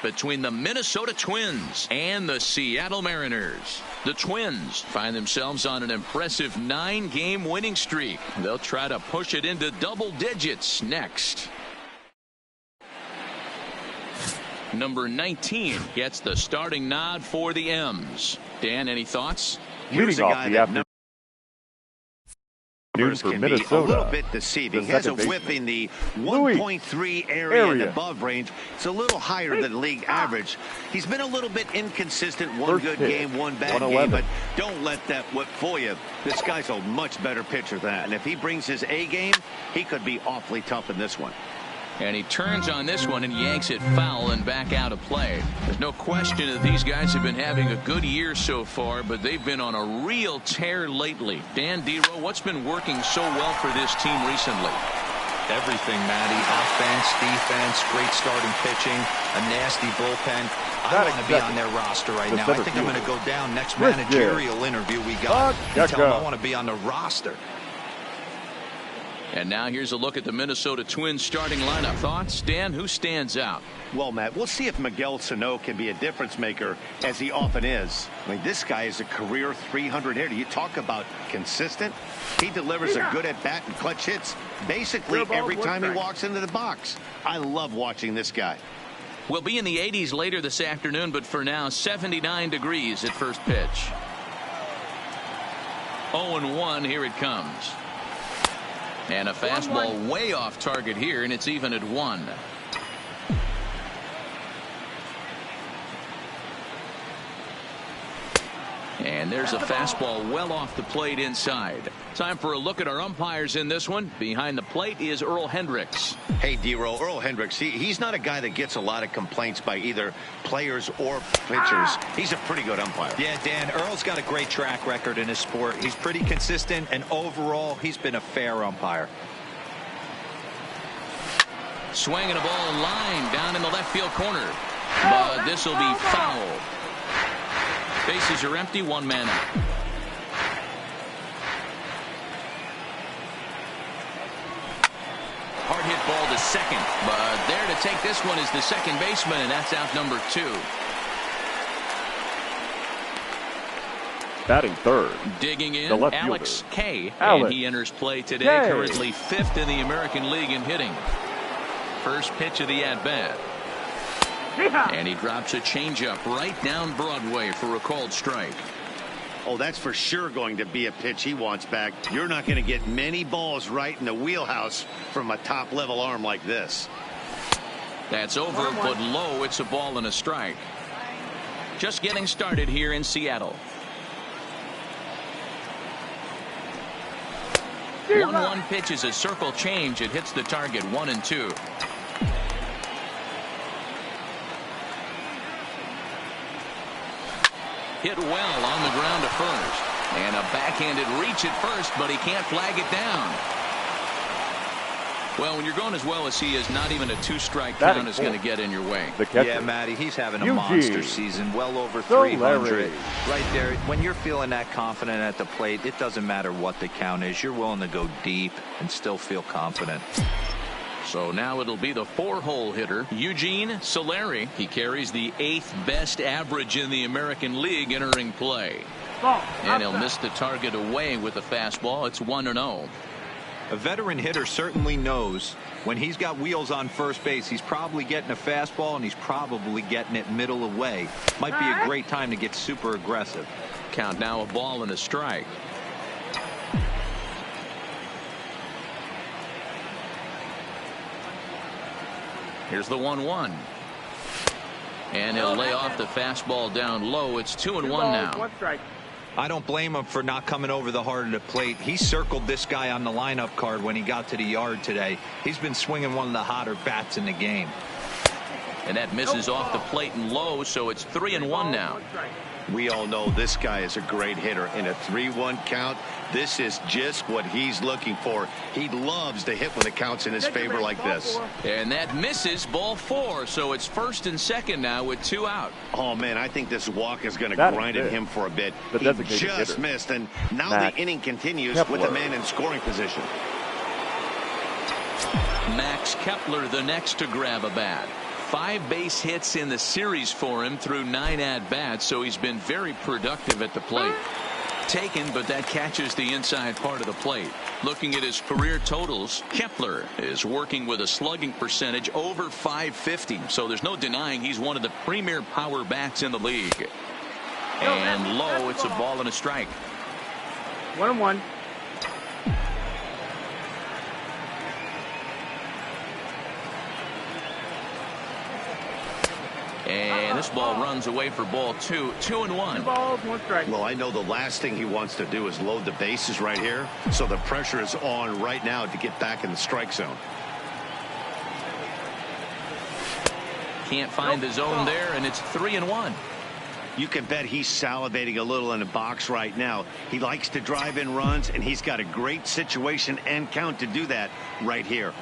between the Minnesota Twins and the Seattle Mariners. The Twins find themselves on an impressive 9-game winning streak. They'll try to push it into double digits next. Number 19 gets the starting nod for the M's. Dan, any thoughts? Leading off the afternoon for can Minnesota. Be a little bit deceiving. He has a whip in the 1.3 area and above range. It's a little higher than league average. He's been a little bit inconsistent. One good game, one bad game, but don't let that whip fool you. This guy's a much better pitcher than that, and if he brings his A game, he could be awfully tough in this one. And he turns on this one and yanks it foul and back out of play. There's no question that these guys have been having a good year so far, but they've been on a real tear lately. Dan Dero, what's been working so well for this team recently? Everything, Matty. Offense, defense, great starting pitching, a nasty bullpen. I want to be on their roster right now. I think I'm going to go down next managerial interview we got. Tell them I want to be on the roster. And now here's a look at the Minnesota Twins starting lineup. Thoughts, Dan? Who stands out? Well, Matt, we'll see if Miguel Sano can be a difference maker, as he often is. I mean, this guy is a career 300 hitter. You talk about consistent. He delivers a good at-bat and clutch hits basically every time he walks into the box. I love watching this guy. We'll be in the 80s later this afternoon, but for now, 79 degrees at first pitch. 0-1, here it comes. And a fastball way off target here, and it's even at 1. And there's a fastball well off the plate inside. Time for a look at our umpires in this one. Behind the plate is Earl Hendricks. Hey, D-Row, Earl Hendricks, he's not a guy that gets a lot of complaints by either players or pitchers. He's a pretty good umpire. Yeah, Dan, Earl's got a great track record in his sport. He's pretty consistent, and overall, he's been a fair umpire. Swinging a ball line down in the left field corner. But this will be foul. Bases are empty, 1 man out. Hard hit ball to second, but there to take this one is the second baseman, and that's out number 2. Batting third. Digging in, the left Alex fielder. K. And he enters play today, currently 5th in the American League in hitting. First pitch of the at-bat. And he drops a changeup right down Broadway for a called strike. Oh, that's for sure going to be a pitch he wants back. You're not going to get many balls right in the wheelhouse from a top-level arm like this. That's over, but low. It's a ball and a strike. Just getting started here in Seattle. 1-1 pitch is a circle change. It hits the target 1-2. Hit well on the ground to first. And a backhanded reach at first, but he can't flag it down. Well, when you're going as well as he is, not even a 2-strike count is going to get in your way. Yeah, Matty, he's having a monster season, well over 300. Right there, when you're feeling that confident at the plate, it doesn't matter what the count is. You're willing to go deep and still feel confident. So now it'll be the 4-hole hitter, Eugene Solari. He carries the 8th best average in the American League entering play. And he'll miss the target away with a fastball. It's 1-0. A veteran hitter certainly knows when he's got wheels on first base, he's probably getting a fastball and he's probably getting it middle away. Might be a great time to get super aggressive. Count now, a ball and a strike. Here's the 1-1. And he'll lay off the fastball down low. It's 2-1 now. I don't blame him for not coming over the heart of the plate. He circled this guy on the lineup card when he got to the yard today. He's been swinging one of the hotter bats in the game. And that misses off the plate and low, so it's 3-1 now. We all know this guy is a great hitter. In a 3-1 count, this is just what he's looking for. He loves to hit when the count's in his favor like this. And that misses, ball 4, so it's 1st and 2nd now with 2 out. Oh, man, I think this walk is going to grind at him for a bit. He just missed, and now the inning continues with the man in scoring position. Max Kepler the next to grab a bat. 5 base hits in the series for him through 9 at-bats, so he's been very productive at the plate. Taken, but that catches the inside part of the plate. Looking at his career totals, Kepler is working with a slugging percentage over 550, so there's no denying he's one of the premier power bats in the league. And low, it's a ball and a strike. 1-1. And this ball runs away for ball 2. 2-1. 2 balls, 1 strike. Well, I know the last thing he wants to do is load the bases right here, so the pressure is on right now to get back in the strike zone. Can't find the zone there, and it's 3-1. You can bet he's salivating a little in the box right now. He likes to drive in runs, and he's got a great situation and count to do that right here.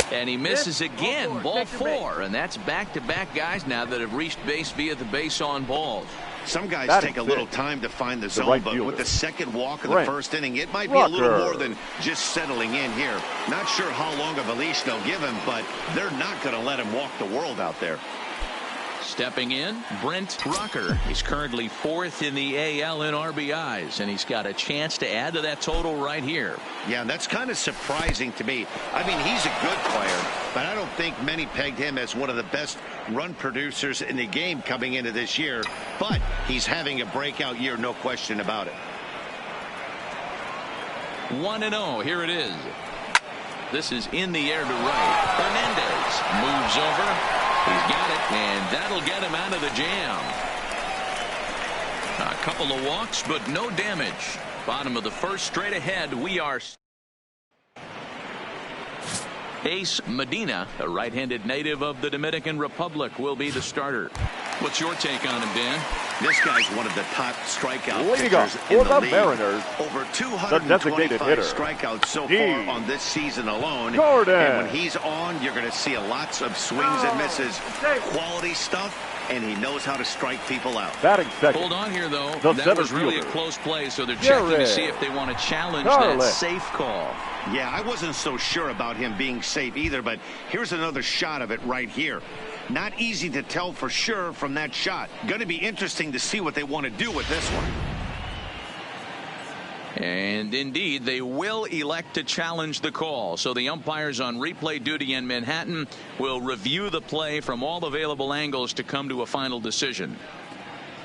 And he misses again, ball 4, and that's back-to-back guys now that have reached base via the base on balls. Some guys take a little time to find the zone, but with the second walk of the first inning, it might be a little more than just settling in here. Not sure how long of a leash they'll give him, but they're not going to let him walk the world out there. Stepping in, Brent Rucker. He's currently 4th in the AL in RBIs, and he's got a chance to add to that total right here. Yeah, and that's kind of surprising to me. I mean, he's a good player, but I don't think many pegged him as one of the best run producers in the game coming into this year, but he's having a breakout year, no question about it. 1-0, here it is. This is in the air to right. Hernandez moves over. He's got it, and that'll get him out of the jam. A couple of walks, but no damage. Bottom of the first, straight ahead. We are Ace Medina, a right-handed native of the Dominican Republic, will be the starter. What's your take on him, Dan? This guy's one of the top strikeout Leading pitchers up in for the the league. Mariners, Over the designated 225 hitter, strikeouts so far on this season alone. Jordan. And when he's on, you're going to see lots of swings and misses. Quality stuff, and he knows how to strike people out. Batting second. Hold on here, though. The That was really a fielder, close play, so they're checking to see if they want to challenge that safe call. Yeah, I wasn't so sure about him being safe either, but here's another shot of it right here. Not easy to tell for sure from that shot. Going to be interesting to see what they want to do with this one. And indeed, they will elect to challenge the call. So the umpires on replay duty in Manhattan will review the play from all available angles to come to a final decision.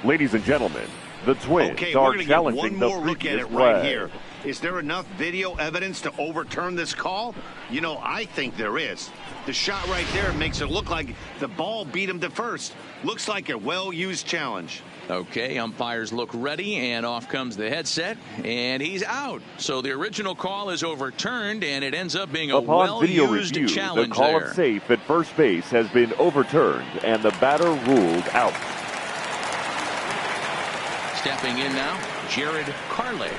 Ladies and gentlemen, the Twins are challenging the one more look at it right here. Is there enough video evidence to overturn this call? You know, I think there is. The shot right there makes it look like the ball beat him to first. Looks like a well-used challenge. Okay, umpires look ready, and off comes the headset, and he's out. So the original call is overturned, and it ends up being a well-used challenge. The call of safe at first base has been overturned, and the batter ruled out. Stepping in now, Jared Carley.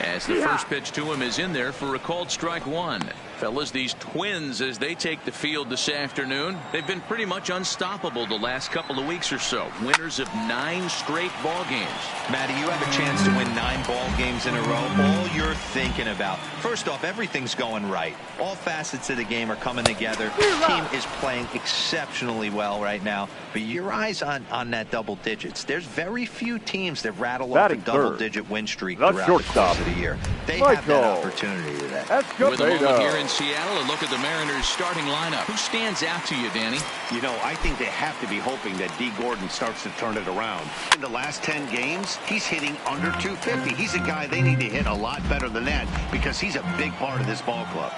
As the first pitch to him is in there for a called strike 1. Fellas, these Twins, as they take the field this afternoon, they've been pretty much unstoppable the last couple of weeks or so. Winners of 9 straight ball games. Matty, you have a chance to win 9 ball games in a row. All you're thinking about, first off, everything's going right. All facets of the game are coming together. The team is playing exceptionally well right now. But your eyes on that double digits. There's very few teams that rattle off a double-digit win streak throughout the course of the year. They have that opportunity today. With a moment here in Seattle, a look at the Mariners starting lineup. Who stands out to you, Danny? You know, I think they have to be hoping that D. Gordon starts to turn it around. In the last 10 games, he's hitting under 250. He's a guy they need to hit a lot better than that because he's a big part of this ball club.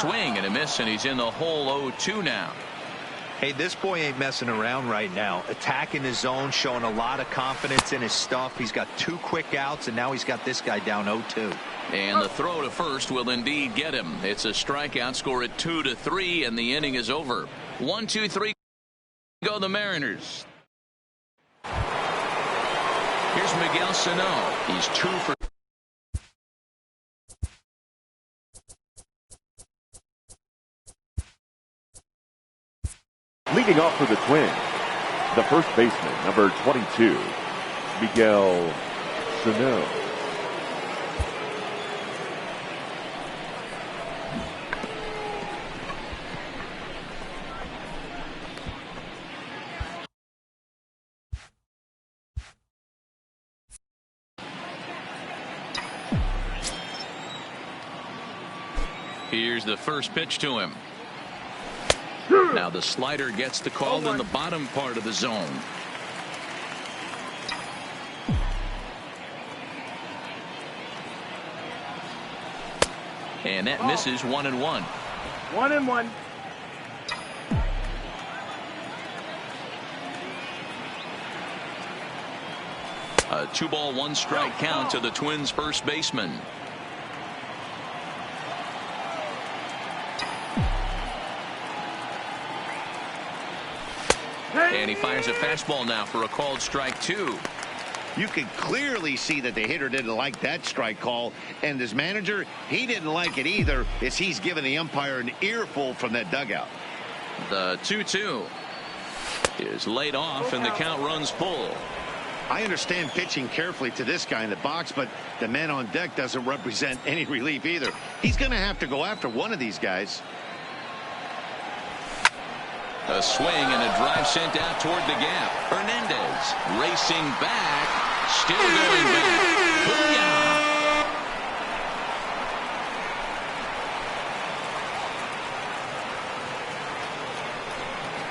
Swing and a miss, and he's in the hole 0-2 now. Hey, this boy ain't messing around right now. Attacking his zone, showing a lot of confidence in his stuff. He's got 2 quick outs, and now he's got this guy down 0-2. And the throw to first will indeed get him. It's a strikeout, score at 2-3, and the inning is over. 1-2-3, go the Mariners. Here's Miguel Sano. He's 2 for. Leading off for the Twins, the first baseman, number 22, Miguel Sano. Here's the first pitch to him. Now the slider gets the call in the bottom part of the zone. And that misses 1-1. 1-1. A 2-ball 1-strike count to the Twins first baseman. And he fires a fastball now for a called strike 2. You can clearly see that the hitter didn't like that strike call, and his manager, he didn't like it either, as he's given the umpire an earful from that dugout. The 2-2 is laid off, and the count runs full. I understand pitching carefully to this guy in the box, but the man on deck doesn't represent any relief either. He's going to have to go after one of these guys. A swing and a drive sent out toward the gap. Hernandez racing back, still going back. Booyah!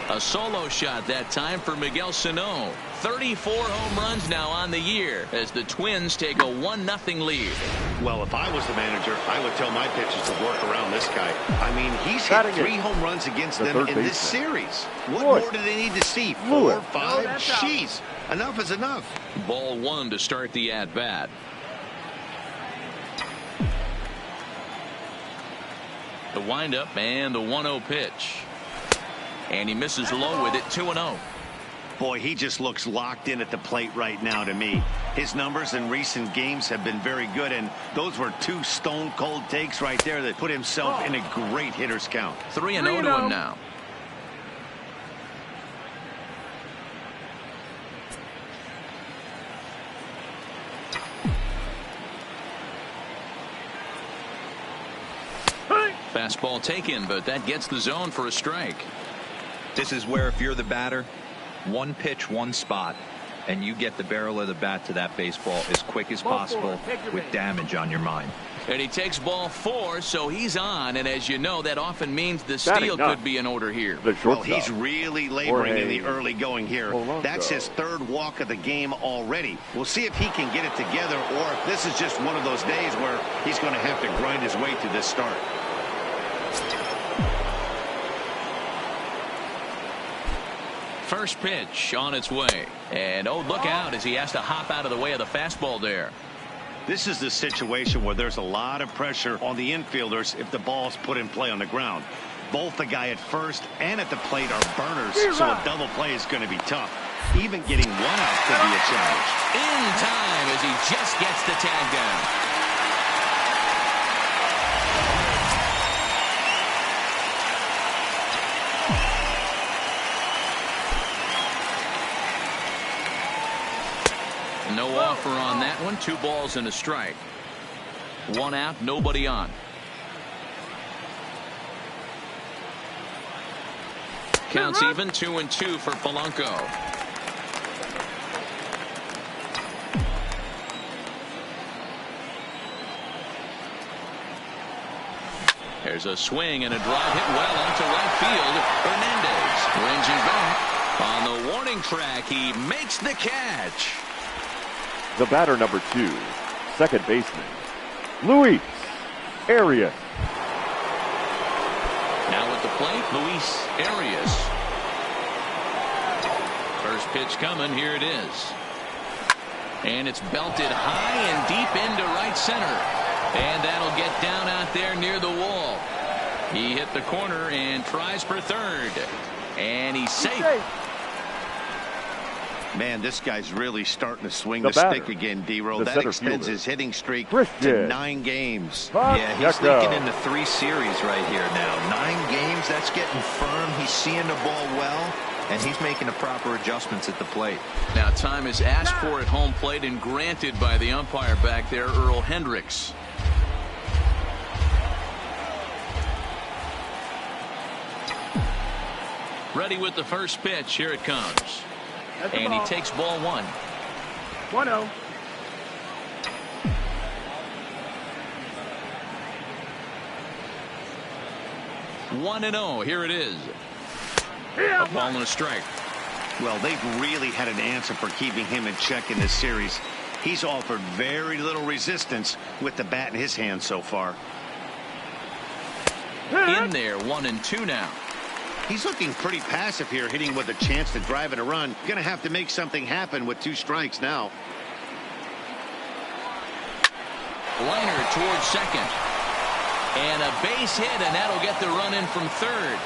A solo shot that time for Miguel Sano. 34 home runs now on the year as the Twins take a 1-0 lead. Well, if I was the manager, I would tell my pitchers to work around this guy. I mean, he's hit 3 home runs against them in this series. What more do they need to see? 4, 5? Jeez, enough is enough. Ball 1 to start the at-bat. The windup and the 1-0 pitch. And he misses low with it, 2-0. Boy, he just looks locked in at the plate right now to me. His numbers in recent games have been very good, and those were 2 stone-cold takes right there that put himself in a great hitter's count. 3-0 to him now. Fastball taken, but that gets the zone for a strike. This is where, if you're the batter, 1 pitch, 1 spot, and you get the barrel of the bat to that baseball as quick as possible with damage on your mind. And he takes ball 4, so he's on, and as you know, that often means the steal could be in order here. Well, he's really laboring in the early going here. That's his 3rd walk of the game already. We'll see if he can get it together, or if this is just one of those days where he's going to have to grind his way through this start. First pitch on its way. And oh, look out as he has to hop out of the way of the fastball there. This is the situation where there's a lot of pressure on the infielders if the ball's put in play on the ground. Both the guy at first and at the plate are burners, so a double play is going to be tough. Even getting 1 out could be a challenge. In time as he just gets the tag down. No offer on that one. 2 balls and a strike. 1 out, nobody on. Counts even, 2-2 for Polanco. There's a swing and a drive hit well onto right field. Hernandez brings him back. On the warning track, he makes the catch. The batter, number 2, second baseman, Luis Arias. Now at the plate, Luis Arias. First pitch coming, here it is. And it's belted high and deep into right center. And that'll get down out there near the wall. He hit the corner and tries for third. And he's safe. Man, this guy's really starting to swing the stick again, D-Roll. That extends his hitting streak to 9 games. Yeah, he's thinking into 3 series right here now. 9 games, that's getting firm. He's seeing the ball well, and he's making the proper adjustments at the plate. Now time is asked for at home plate and granted by the umpire back there, Earl Hendricks. Ready with the first pitch. Here it comes. And he takes ball 1. 1-0. 1-0. Here it is. A ball and a strike. Well, they've really had an answer for keeping him in check in this series. He's offered very little resistance with the bat in his hand so far. In there, 1-2 now. He's looking pretty passive here, hitting with a chance to drive in a run. Going to have to make something happen with 2 strikes now. Liner towards second. And a base hit, and that'll get the run in from third.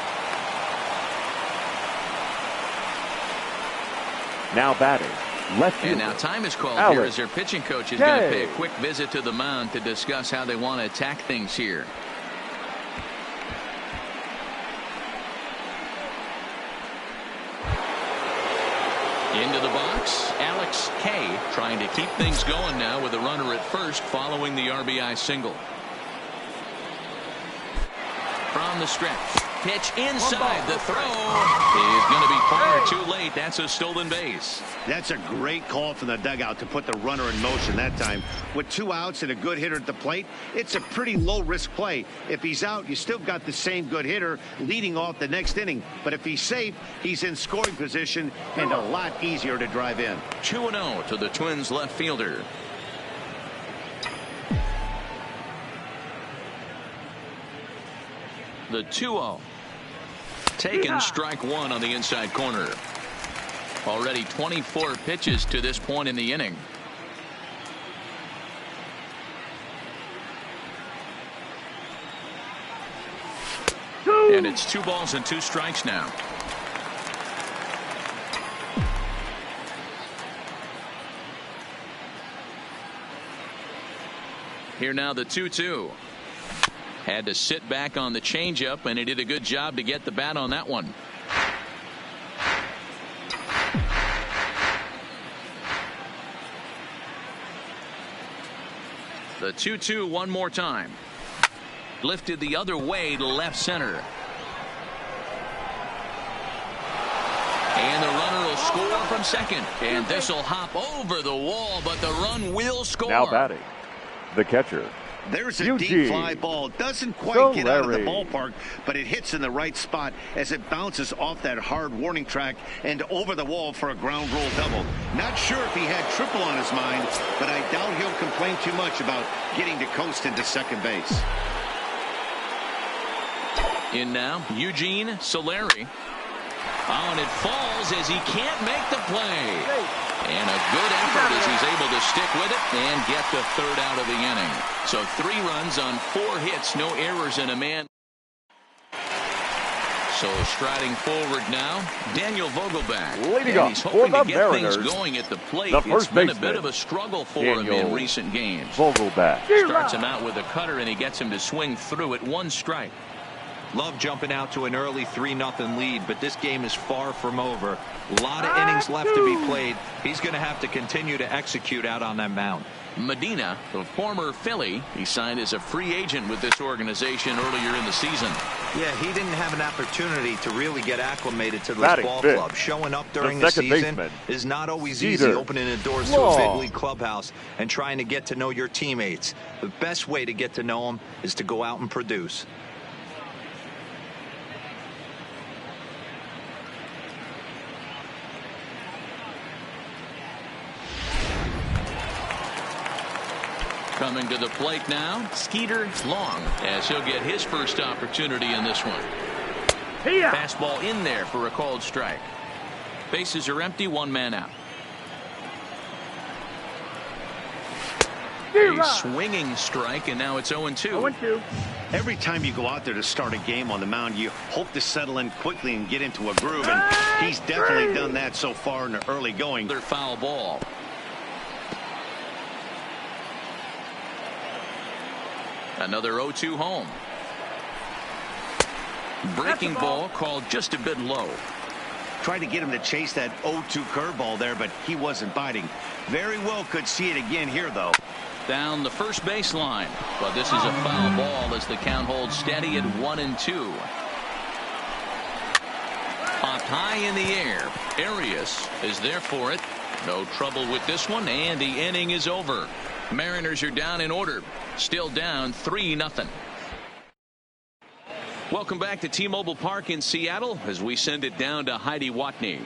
Now batting, left fielder. And now time is called Alex here as their pitching coach is going to pay a quick visit to the mound to discuss how they want to attack things here. Into the box, Alex K. trying to keep things going now with a runner at first following the RBI single. From the stretch, pitch inside, the throw is going to be far too late. That's a stolen base. That's a great call from the dugout to put the runner in motion that time. With 2 outs and a good hitter at the plate, it's a pretty low-risk play. If he's out, you still got the same good hitter leading off the next inning. But if he's safe, he's in scoring position and a lot easier to drive in. 2-0 to the Twins left fielder. The 2-0. Taken strike 1 on the inside corner. Already 24 pitches to this point in the inning. And it's 2 balls and 2 strikes now. Here now the 2-2. Had to sit back on the changeup, and he did a good job to get the bat on that one. The 2-2 one more time. Lifted the other way to left center. And the runner will score from second. And this will hop over the wall, but the run will score. Now batting, the catcher. There's a Eugene deep fly ball. Doesn't quite get out of the ballpark, but it hits in the right spot as it bounces off that hard warning track and over the wall for a ground rule double. Not sure if he had triple on his mind, but I doubt he'll complain too much about getting to coast into second base. In now, Eugene Solari. Oh, and it falls as he can't make the play. And a good effort as he's able to stick with it and get the third out of the inning. So 3 runs on 4 hits, no errors, and a man. So striding forward now, Daniel Vogelback. Leading up he's for hoping the to get Mariners, things going at the plate. the It's first been a baseman, bit of a struggle for Daniel him in recent games. Vogelback. Starts him out with a cutter, and he gets him to swing through it. 1 strike. Love jumping out to an early 3-0 lead, but this game is far from over. A lot of innings left to be played. He's going to have to continue to execute out on that mound. Medina, the former Philly, he signed as a free agent with this organization earlier in the season. Yeah, he didn't have an opportunity to really get acclimated to this Batting ball fifth, club. Showing up during the the second season baseman, is not always Cedar easy, opening the doors to a Law. big league clubhouse and trying to get to know your teammates. The best way to get to know them is to go out and produce. Coming to the plate now, Skeeter Long, as he'll get his first opportunity in this one. Fastball in there for a called strike. Bases are empty, 1 man out. A swinging strike, and now it's 0-2. 0-2. Every time you go out there to start a game on the mound, you hope to settle in quickly and get into a groove, and he's definitely done that so far in the early going. Their foul ball. Another 0-2 home. Breaking ball called just a bit low. Tried to get him to chase that 0-2 curveball there, but he wasn't biting. Very well could see it again here, though. Down the first baseline, but this is a foul ball as the count holds steady at 1-2. Popped high in the air. Arias is there for it. No trouble with this one, and the inning is over. Mariners are down in order. Still down 3-0. Welcome back to T-Mobile Park in Seattle as we send it down to Heidi Watney.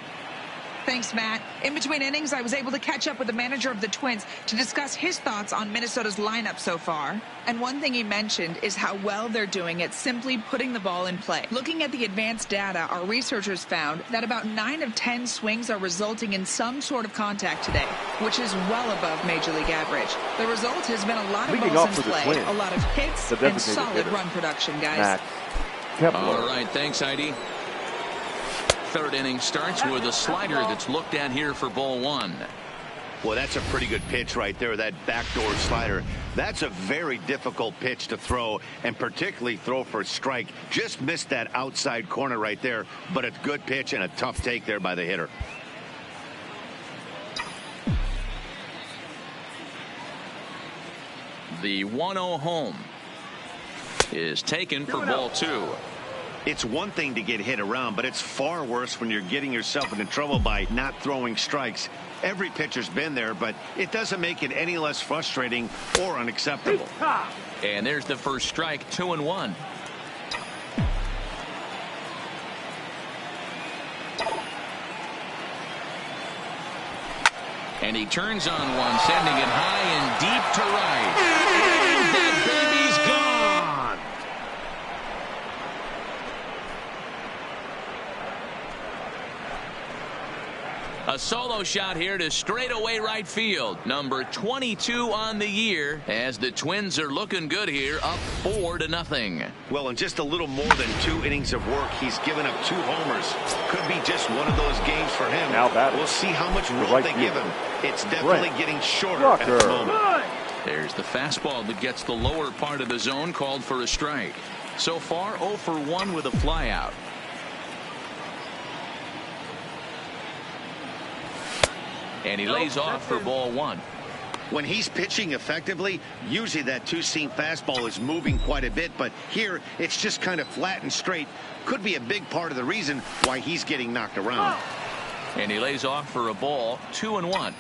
Thanks, Matt. In between innings, I was able to catch up with the manager of the Twins to discuss his thoughts on Minnesota's lineup so far. And one thing he mentioned is how well they're doing at simply putting the ball in play. Looking at the advanced data, our researchers found that about 9 of 10 swings are resulting in some sort of contact today, which is well above Major League average. The result has been a lot of balls in play, a lot of hits, and solid run production, guys. All right, thanks, Heidi. Third inning starts with a slider that's looked at here for ball 1. Well, that's a pretty good pitch right there, that backdoor slider. That's a very difficult pitch to throw, and particularly throw for a strike. Just missed that outside corner right there, but a good pitch and a tough take there by the hitter. The 1-0 home is taken for ball 2. It's one thing to get hit around, but it's far worse when you're getting yourself into trouble by not throwing strikes. Every pitcher's been there, but it doesn't make it any less frustrating or unacceptable. And there's the first strike, 2-1. And he turns on one, sending it high and deep to right. And that baby's gone. A solo shot here to straightaway right field. Number 22 on the year as the Twins are looking good here, up 4-0. Well, in just a little more than 2 innings of work, he's given up 2 homers. Could be just one of those games for him. We'll see how much room they give him. It's definitely getting shorter at the moment. There's the fastball that gets the lower part of the zone, called for a strike. So far, 0 for 1 with a flyout. And he lays off for ball 1. When he's pitching effectively, usually that two-seam fastball is moving quite a bit, but here it's just kind of flat and straight. Could be a big part of the reason why he's getting knocked around. And he lays off for a ball, 2-1.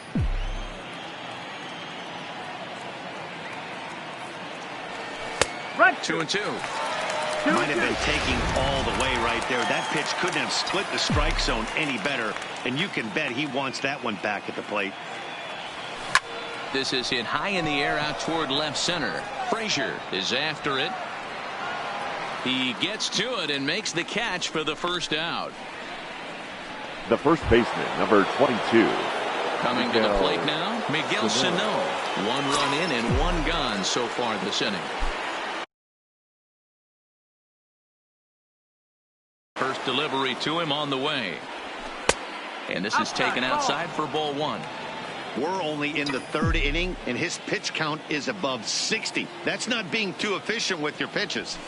Right. 2-2. Might have been taking all the way right there. That pitch couldn't have split the strike zone any better, and you can bet he wants that one back at the plate. This is hit high in the air out toward left center. Frazier is after it. He gets to it and makes the catch for the first out. The first baseman, number 22. Coming to the plate now, Miguel Sano. 1 run in and 1 gone so far this inning. First delivery to him on the way. And this is taken outside for ball 1. We're only in the 3rd inning, and his pitch count is above 60. That's not being too efficient with your pitches.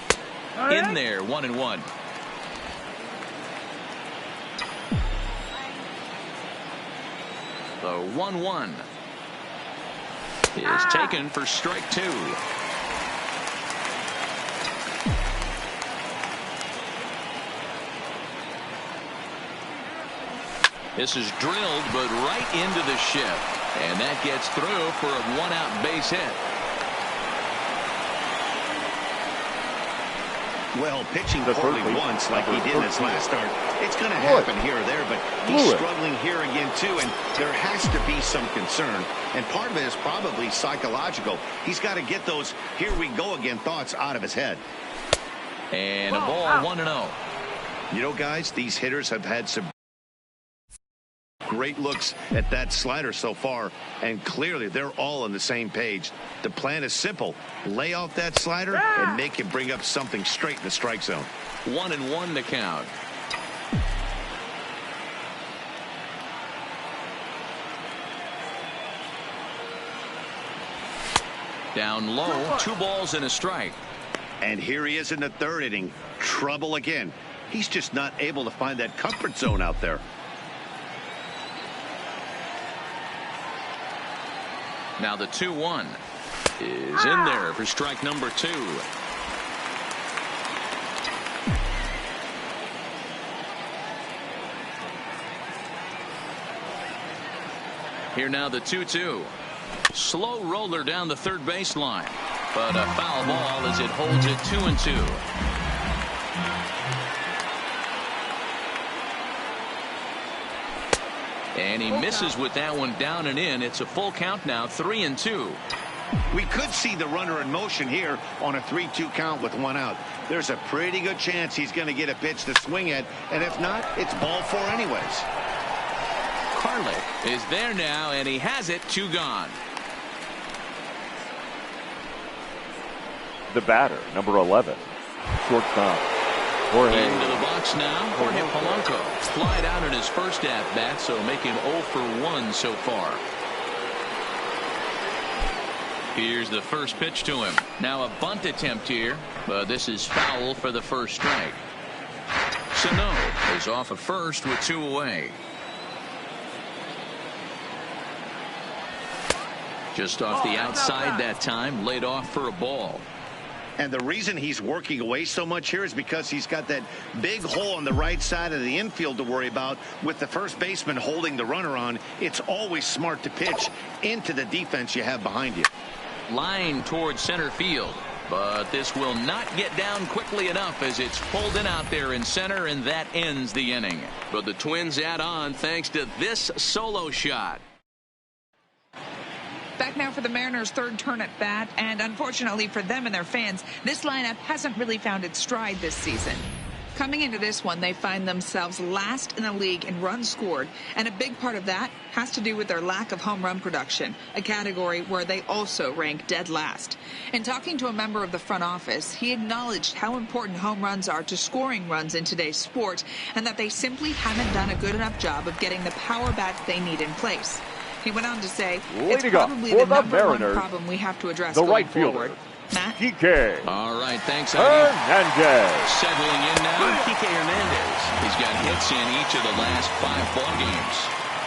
In there, 1-1. The 1-1 is taken for strike 2. This is drilled, but right into the shift. And that gets through for a 1-out base hit. Well, pitching poorly once like he did in his last start, it's going to happen here or there, but he's struggling here again too, and there has to be some concern. And part of it is probably psychological. He's got to get those here we go again thoughts out of his head. And a ball, 1-0. You know, guys, these hitters have had some great looks at that slider so far, and clearly they're all on the same page. The plan is simple: lay off that slider and make him bring up something straight in the strike zone. 1-1 to count. Down low, 2 balls and a strike. And here he is in the 3rd inning. Trouble again. He's just not able to find that comfort zone out there. Now the 2-1 is in there for strike number 2. Here now the 2-2. Slow roller down the third baseline, but a foul ball as it holds it 2-2. And he misses with that one down and in. It's a full count now, 3-2. We could see the runner in motion here on a 3-2 count with one out. There's a pretty good chance he's going to get a pitch to swing at, and if not, it's ball 4 anyways. Carlick is there now, and he has it, 2 gone. The batter, number 11, shortstop, Jorge. Into the box now, Jorge Polanco. Flied out in his first at-bat, so making 0 for 1 so far. Here's the first pitch to him. Now a bunt attempt here, but this is foul for the first strike. Sano is off at first with 2 away. Just off the outside that time, laid off for a ball. And the reason he's working away so much here is because he's got that big hole on the right side of the infield to worry about. With the first baseman holding the runner on, it's always smart to pitch into the defense you have behind you. Line towards center field, but this will not get down quickly enough as it's pulled in out there in center, and that ends the inning. But the Twins add on thanks to this solo shot. Back now for the Mariners' third turn at bat, and unfortunately for them and their fans, this lineup hasn't really found its stride this season. Coming into this one, they find themselves last in the league in runs scored, and a big part of that has to do with their lack of home run production, a category where they also rank dead last. In talking to a member of the front office, he acknowledged how important home runs are to scoring runs in today's sport, and that they simply haven't done a good enough job of getting the power bats they need in place. He went on to say, it's probably the number one problem we have to address going forward. Matt? Kike. All right, thanks, Hernandez. Settling in now, Kike Hernandez. He's got hits in each of the last 5 ball games.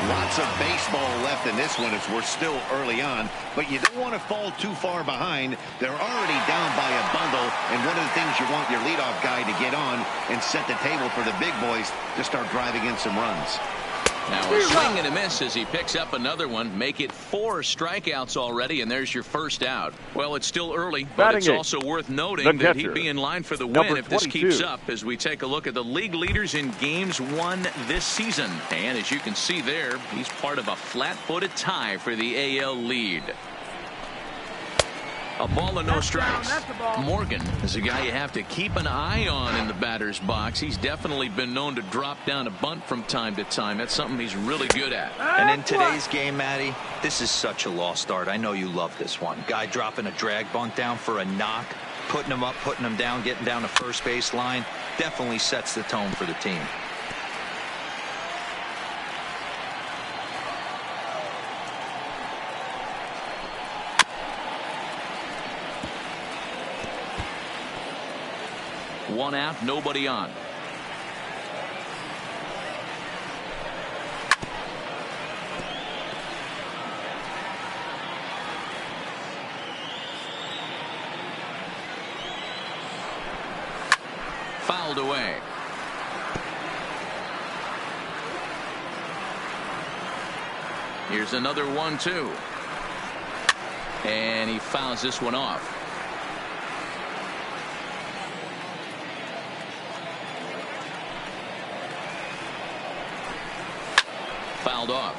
Lots of baseball left in this one as we're still early on, but you don't want to fall too far behind. They're already down by a bundle, and one of the things you want your leadoff guy to get on and set the table for the big boys to start driving in some runs. Now a swing and a miss as he picks up another one. Make it 4 strikeouts already, and there's your first out. Well, it's still early, but it's also worth noting that he'd be in line for the win if this keeps up, as we take a look at the league leaders in games won this season. And as you can see there, he's part of a flat-footed tie for the AL lead. A ball and no strikes. Morgan is a guy you have to keep an eye on in the batter's box. He's definitely been known to drop down a bunt from time to time. That's something he's really good at. And in today's game, Matty, this is such a lost art. I know you love this one. Guy dropping a drag bunt down for a knock, putting him up, putting him down, getting down the first base line. Definitely sets the tone for the team. One out, nobody on. Fouled away. Here's another 1-2. And he fouls this one off. Fouled off.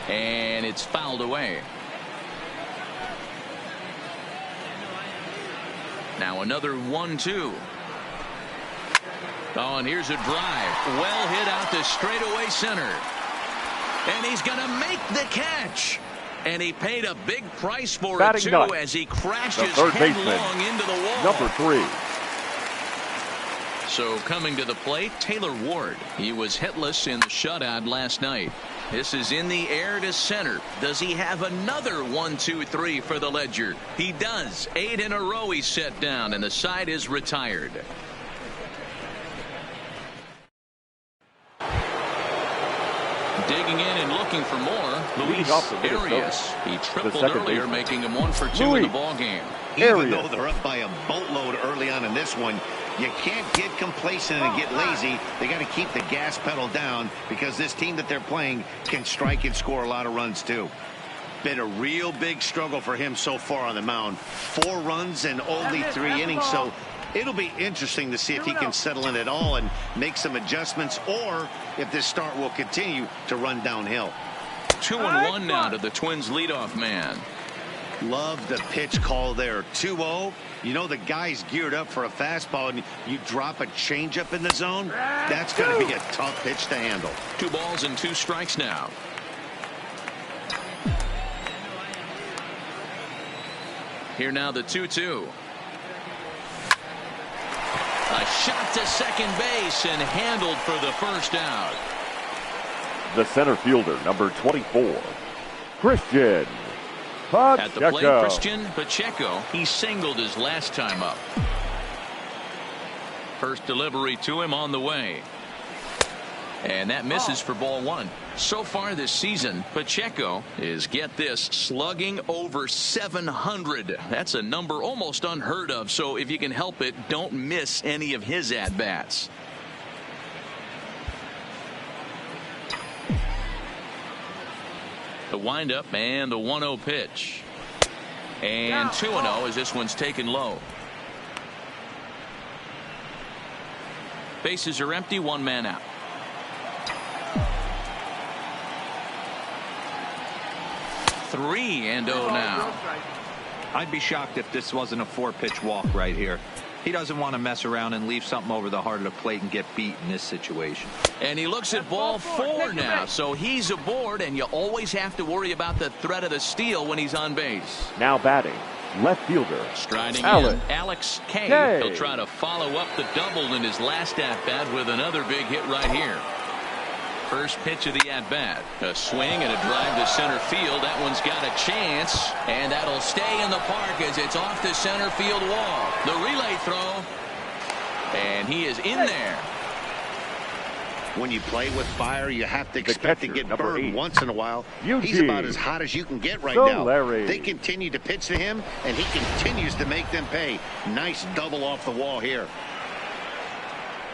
And it's fouled away. Now another 1-2. Oh, and here's a drive. Well hit out to straightaway center. And he's going to make the catch. And he paid a big price for it, too, as he crashes headlong into the wall. Number 3. So coming to the plate, Taylor Ward. He was hitless in the shutout last night. This is in the air to center. Does he have another 1-2-3 for the Ledger? He does. 8 in a row he's set down, and the side is retired. Digging in and looking for more, Luis Arias. He tripled earlier, making him 1 for 2 in the ball game. Even though they're up by a boatload early on in this one, you can't get complacent and get lazy. They got to keep the gas pedal down, because this team that they're playing can strike and score a lot of runs too. been a real big struggle for him so far on the mound. 4 runs and only 3 innings, so it'll be interesting to see if he can settle in at all and make some adjustments, or if this start will continue to run downhill. 2-1 now to the Twins leadoff man. Love the pitch call there. 2-0. You know the guy's geared up for a fastball, and you drop a changeup in the zone. That's going to be a tough pitch to handle. 2 balls and 2 strikes now. Here now the 2-2. A shot to second base and handled for the first out. The center fielder, number 24, Christian Pacheco. At the plate, Christian Pacheco. He singled his last time up. First delivery to him on the way. And that misses for ball 1. So far this season, Pacheco is, get this, slugging over 700. That's a number almost unheard of. So if you can help it, don't miss any of his at-bats. The windup and the 1-0 pitch. And 2-0 as this one's taken low. Bases are empty, 1 man out. Three and 0 now. I'd be shocked if this wasn't a 4-pitch walk right here. He doesn't want to mess around and leave something over the heart of the plate and get beat in this situation. And he looks at ball 4 now, so he's aboard, and you always have to worry about the threat of the steal when he's on base. Now batting, left fielder, striding Alex in, Alex K. K. He'll try to follow up the double in his last at-bat with another big hit right here. First pitch of the at-bat. A swing and a drive to center field. That one's got a chance, and that'll stay in the park as it's off the center field wall. The relay throw, and he is in there. When you play with fire, you have to expect to get burned 8. once in a while. He's about as hot as you can get right now. They continue to pitch to him, and he continues to make them pay. Nice double off the wall here.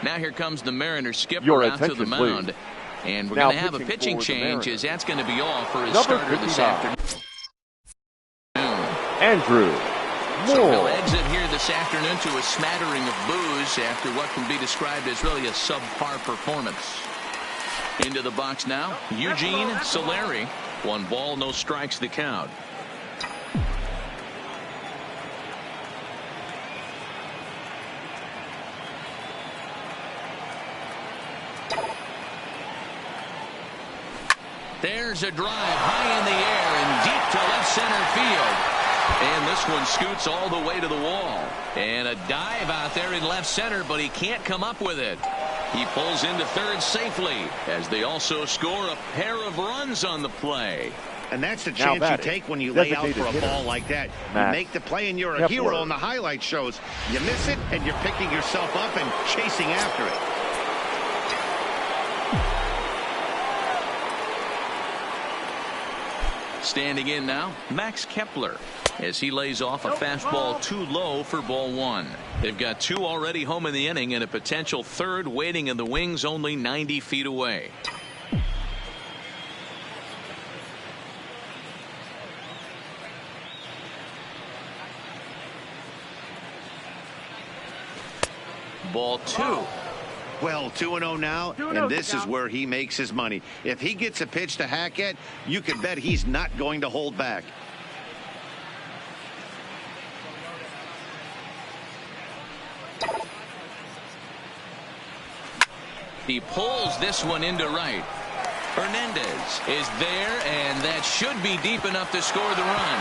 Now here comes the Mariners skipper out to the mound. Please. And we're going to have a pitching change, as that's going to be all for his number starter 59. this afternoon. Andrew Moore. So he'll exit here this afternoon to a smattering of boos after what can be described as really a subpar performance. Into the box now, Eugene Solari. 1 ball, no strikes, the count. There's a drive high in the air and deep to left center field. And this one scoots all the way to the wall. And a dive out there in left center, but he can't come up with it. He pulls into third safely as they also score a pair of runs on the play. And that's the chance you take when you lay out for a ball like that. You make the play and you're a hero on the highlight shows. You miss it and you're picking yourself up and chasing after it. Standing in now, Max Kepler, as he lays off a fastball too low for ball 1. They've got 2 already home in the inning and a potential 3rd waiting in the wings only 90 feet away. Ball 2. Well, 2-0 now, and this is where he makes his money. If he gets a pitch to hack at, you can bet he's not going to hold back. He pulls this one into right. Hernandez is there, and that should be deep enough to score the run.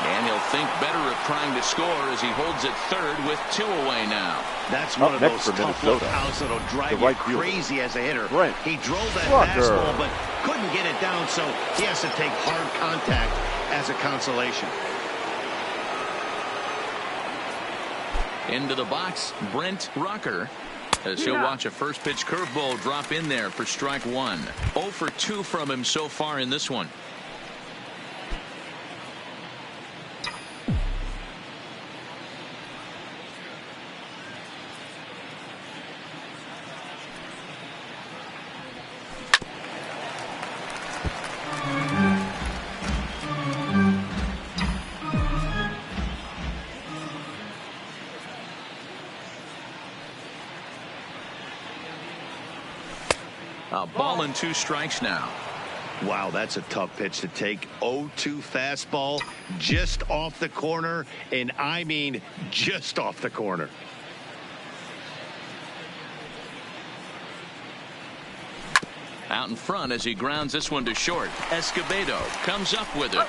And he'll think better of trying to score as he holds it third with 2 away now. That's one of those tough look outs that'll drive you crazy as a hitter. He drove that fastball, but couldn't get it down, so he has to take hard contact as a consolation. Into the box, Brent Rucker, as he'll watch a first pitch curveball drop in there for strike 1. 0 for 2 from him so far in this one. Ball and 2 strikes now. Wow, that's a tough pitch to take. 0-2 fastball just off the corner, and I mean just off the corner. Out in front as he grounds this one to short. Escobedo comes up with it.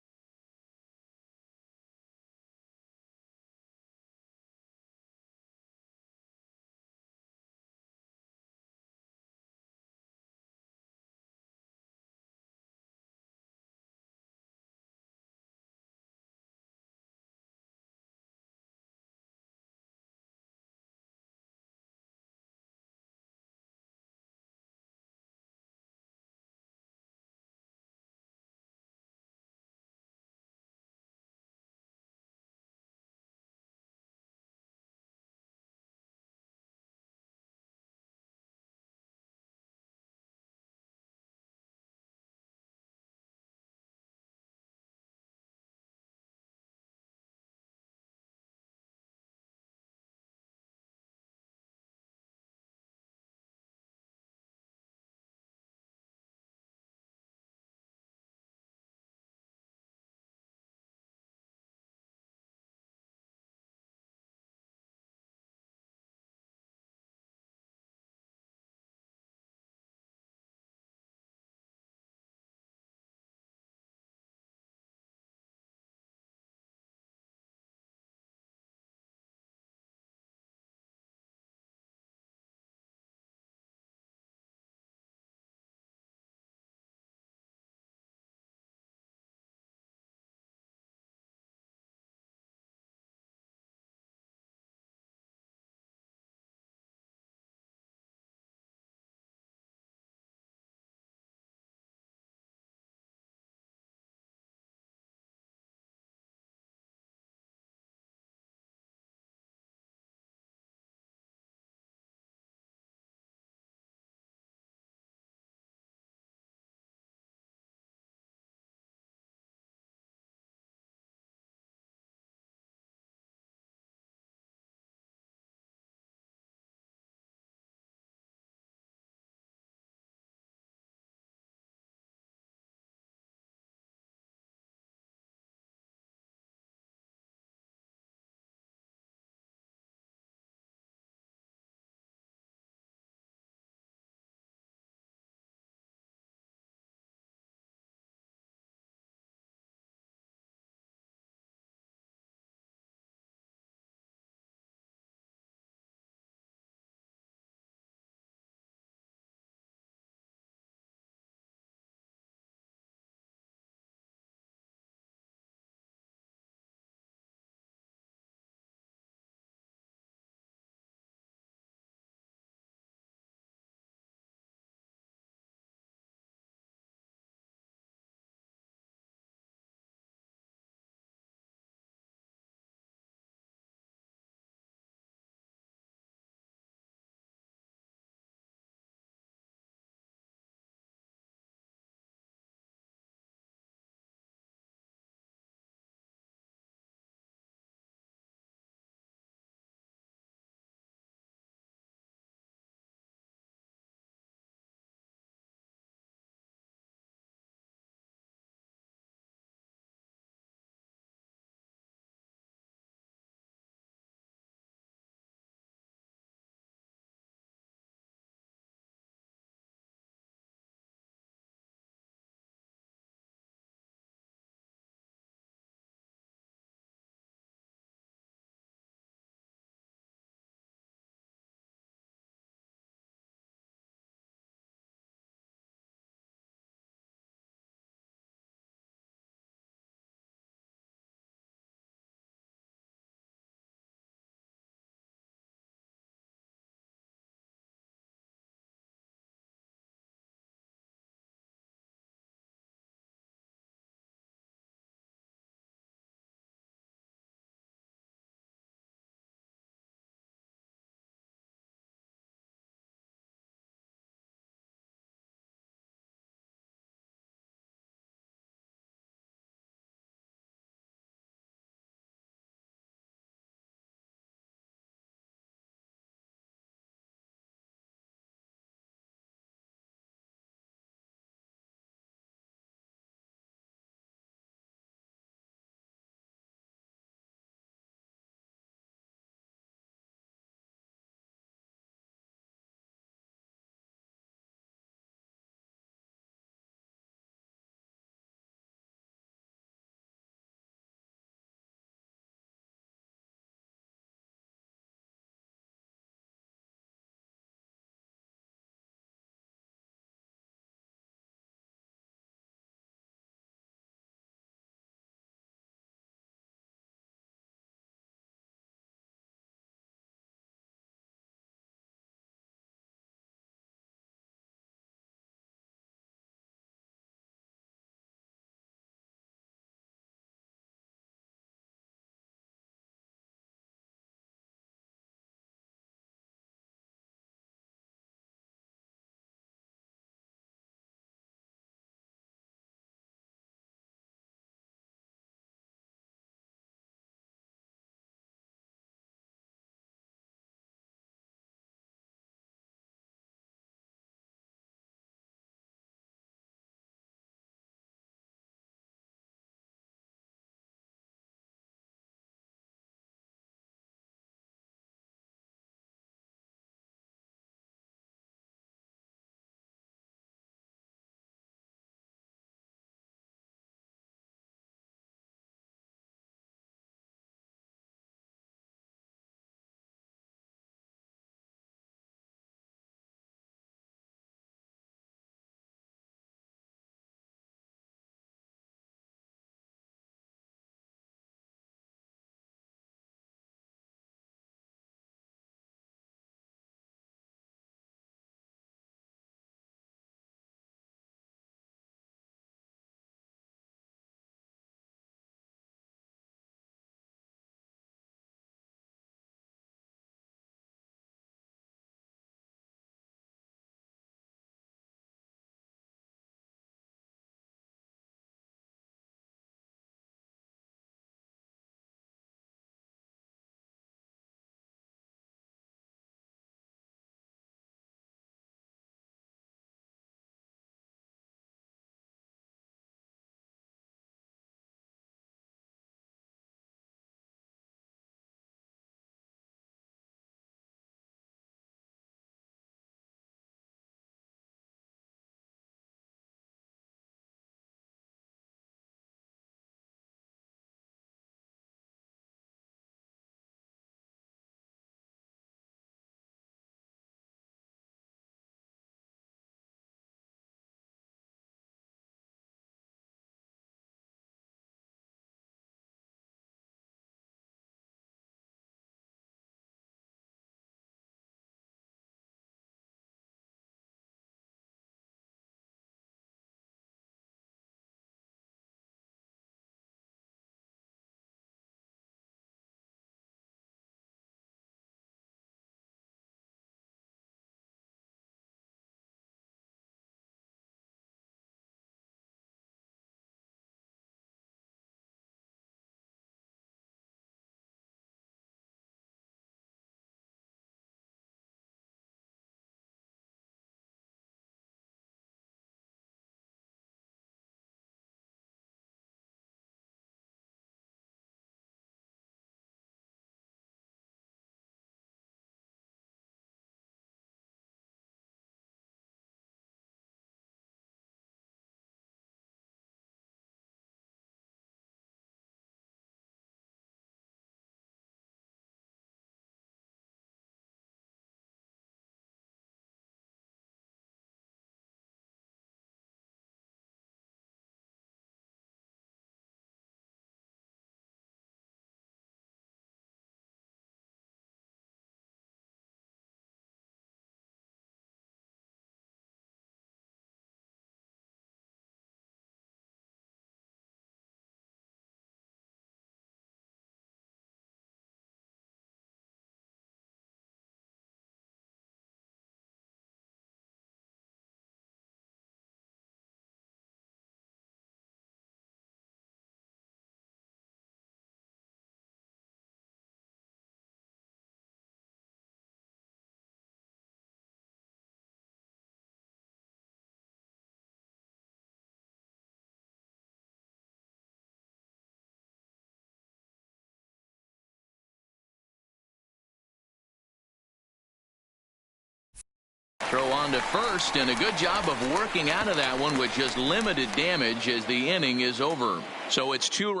Throw on to first, and a good job of working out of that one with just limited damage as the inning is over. So it's 2.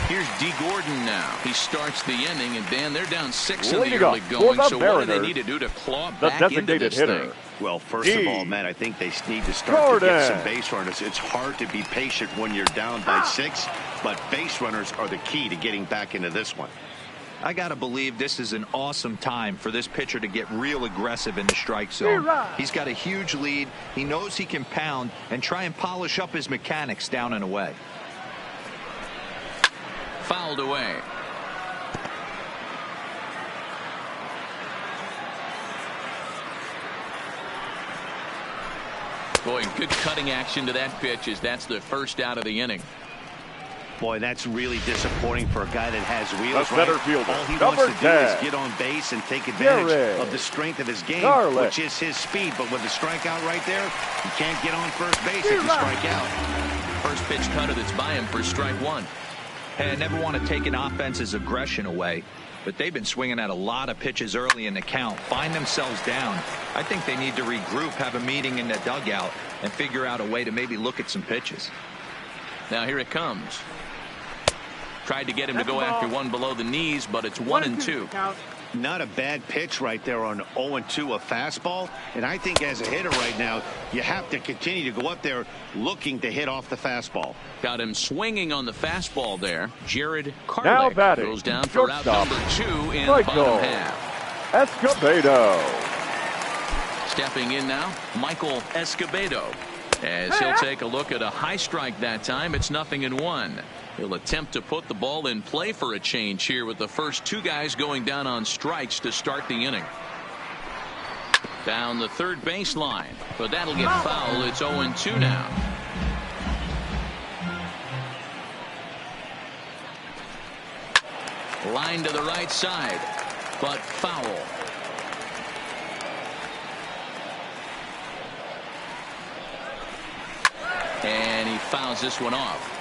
Here's D. Gordon now. He starts the inning, and Dan, they're down 6 in the early going. So what do they need to do to claw back into this thing? Well, first of all, Matt, I think they need to start to get some base runners. It's hard to be patient when you're down by 6, but base runners are the key to getting back into this one. I got to believe this is an awesome time for this pitcher to get real aggressive in the strike zone. He's got a huge lead. He knows he can pound and try and polish up his mechanics down and away. Fouled away. Boy, good cutting action to that pitch as that's the first out of the inning. Boy, that's really disappointing for a guy that has wheels. That's better fielder. All he wants to do is get on base and take advantage of the strength of his game, which is his speed. But with the strikeout right there, you can't get on first base if you strike out. First pitch cutter that's by him for strike 1. Hey, I never want to take an offense's aggression away, but they've been swinging at a lot of pitches early in the count, find themselves down. I think they need to regroup, have a meeting in the dugout, and figure out a way to maybe look at some pitches. Now here it comes. Tried to get him to go after one below the knees, but it's 1-2. Not a bad pitch right there on 0-2, a fastball. And I think as a hitter right now, you have to continue to go up there looking to hit off the fastball. Got him swinging on the fastball there. Jared Now Carlick batting, goes down for route number 2 in the bottom half. Escobedo. Stepping in now, Michael Escobedo. As he'll take a look at a high strike that time. It's 0-1. He'll attempt to put the ball in play for a change here with the first 2 guys going down on strikes to start the inning. Down the third baseline, but that'll get foul. It's 0-2 now. Line to the right side, but foul. And he fouls this one off.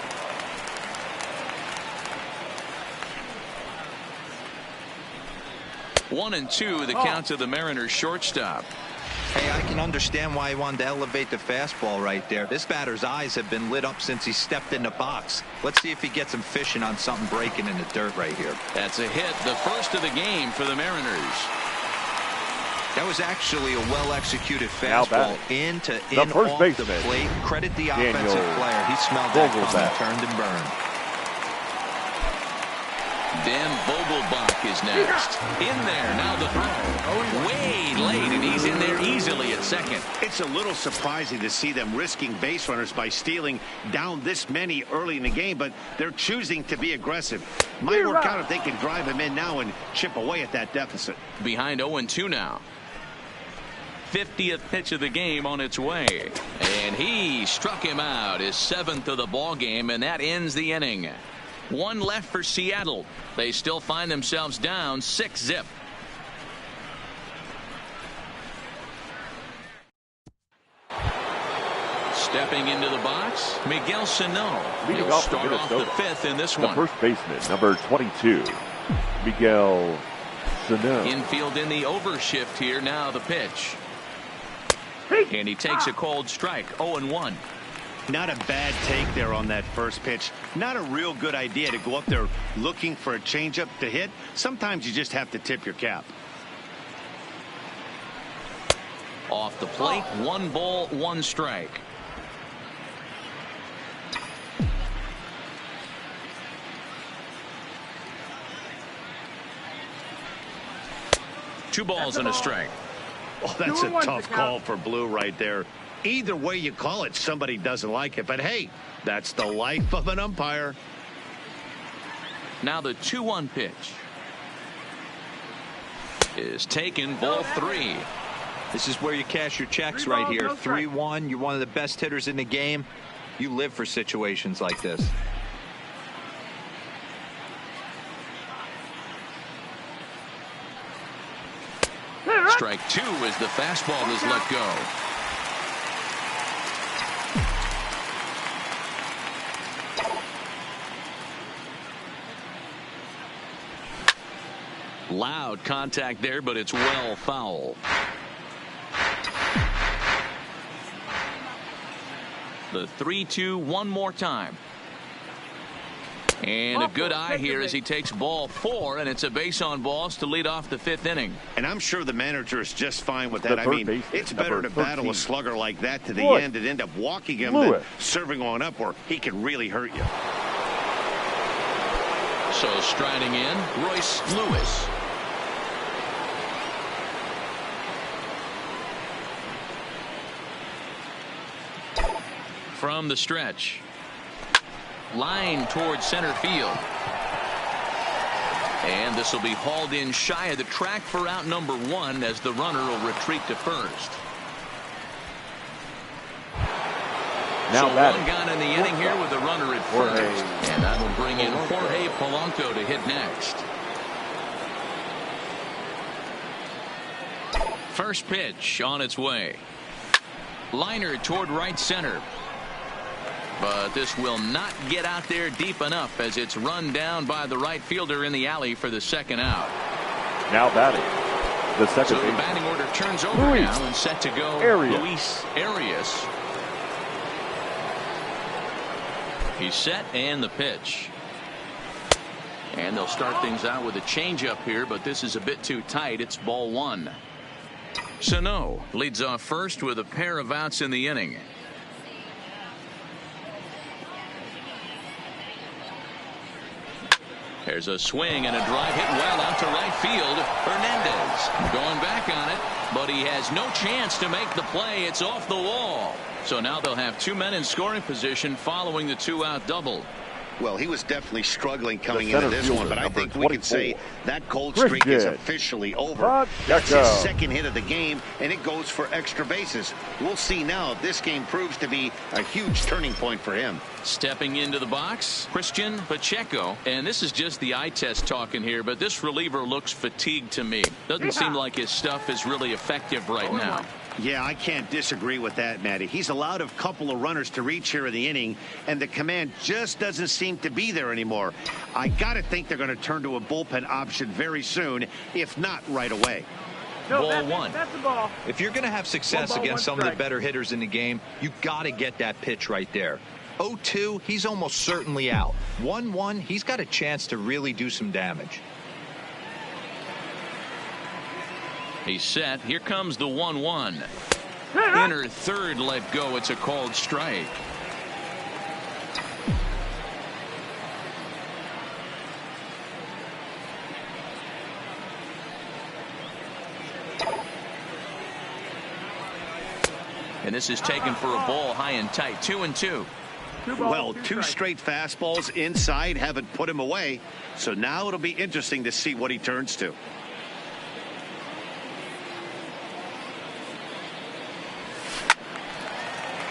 1-2, the count to the Mariners shortstop. Hey, I can understand why he wanted to elevate the fastball right there. This batter's eyes have been lit up since he stepped in the box. Let's see if he gets him fishing on something breaking in the dirt right here. That's a hit, the first of the game for the Mariners. That was actually a well-executed fastball in off the plate. Credit the offensive player. He smelled that coming, turned and burned. Dan Vogelbach is next. In there, now the throw. Way late, and he's in there easily at second. It's a little surprising to see them risking base runners by stealing down this many early in the game, but they're choosing to be aggressive. Might work out if they can drive him in now and chip away at that deficit. Behind 0-2 now. 50th pitch of the game on its way. And he struck him out, his 7th of the ball game, and that ends the inning. 1 left for Seattle. They still find themselves down 6-0. Stepping into the box, Miguel Sano. He'll start off the 5th in this one. The first baseman, number 22, Miguel Sano. Infield in the overshift here. Now the pitch. And he takes a cold strike. 0-1. Not a bad take there on that first pitch. Not a real good idea to go up there looking for a changeup to hit. Sometimes you just have to tip your cap. Off the plate, 1 ball, 1 strike. Two balls and a strike. Oh, that's a tough call for Blue right there. Either way you call it, somebody doesn't like it. But hey, that's the life of an umpire. Now the 2-1 pitch is taken, ball 3. This is where you cash your checks right here. 3-1. You're one of the best hitters in the game. You live for situations like this. Strike 2 as the fastball is let go. Loud contact there, but it's well foul. The 3-2 one more time. And a good eye here as he takes ball 4, and it's a base on balls to lead off the 5th inning. And I'm sure the manager is just fine with that. I mean, it's better to battle a slugger like that to the end and end up walking him than serving on up where he can really hurt you. So striding in, Royce Lewis. From the stretch. Line towards center field. And this will be hauled in shy of the track for out number 1 as the runner will retreat to first. Now so one gone in the inning here with a runner at first. And that'll bring in Jorge Polanco to hit next. First pitch on its way. Liner toward right center. But this will not get out there deep enough as it's run down by the right fielder in the alley for the 2nd out. Now batting. The second so the batting order turns over now and set to go Luis Arias. He's set and the pitch. And they'll start things out with a changeup here, but this is a bit too tight. It's ball 1. Sano leads off first with a pair of outs in the inning. There's a swing and a drive hit well out to right field. Hernandez going back on it, but he has no chance to make the play. It's off the wall. So now they'll have 2 men in scoring position following the 2-out double. Well, he was definitely struggling coming into this one, but I think we can say that cold streak is officially over. That's his 2nd hit of the game, and it goes for extra bases. We'll see now if this game proves to be a huge turning point for him. Stepping into the box, Christian Pacheco, and this is just the eye test talking here, but this reliever looks fatigued to me. Doesn't seem like his stuff is really effective right now. Yeah, I can't disagree with that, Matty. He's allowed a couple of runners to reach here in the inning, and the command just doesn't seem to be there anymore. I got to think they're going to turn to a bullpen option very soon, if not right away. Ball 1. That's the ball. If you're going to have success against some of the better hitters in the game, you got to get that pitch right there. 0-2, he's almost certainly out. 1-1, he's got a chance to really do some damage. He's set. Here comes the 1-1. Inner third let go. It's a called strike. And this is taken for a ball high and tight. 2-2. Well, 2 straight fastballs inside haven't put him away. So now it'll be interesting to see what he turns to.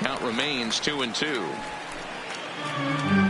Count remains 2-2.